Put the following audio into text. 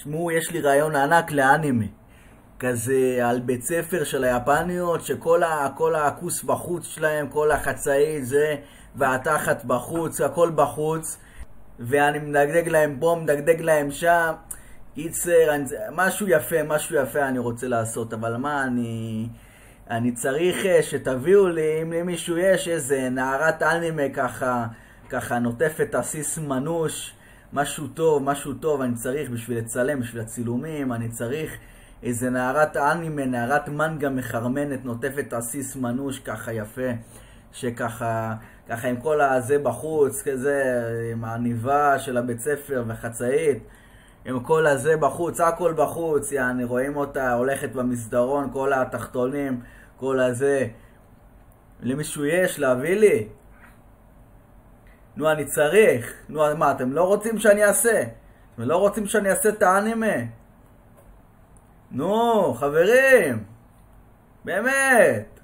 שמעו, יש לי רעיון ענק לאנימה. כזה על בית ספר של היפניות, שכל הכוס בחוץ שלהם, כל החצאי זה, והתחת בחוץ, הכל בחוץ. ואני מדגדג להם פה, מדגדג להם שם. קיצר, משהו יפה אני רוצה לעשות. אבל מה, אני צריך שתביאו לי, אם למישהו יש איזה נערת אנימה ככה נוטפת עסיס מנוש, משהו טוב, אני צריך בשביל לצלם, בשביל הצילומים, אני צריך איזה נערת אנימה, נערת מנגה מחרמנת, נוטפת עסיס מנוש ככה יפה, שככה עם כל הזה בחוץ, כזה, עם העניבה של הבית ספר וחצאית, עם כל הזה בחוץ, הכל בחוץ, יעני, רואים אותה הולכת במסדרון, כל התחתונים, כל הזה. למישהו יש, להביא לי? נו, אני צריך. נו, מה, אתם לא רוצים שאני אעשה? אתם לא רוצים שאני אעשה את האנימה? נו, חברים. באמת.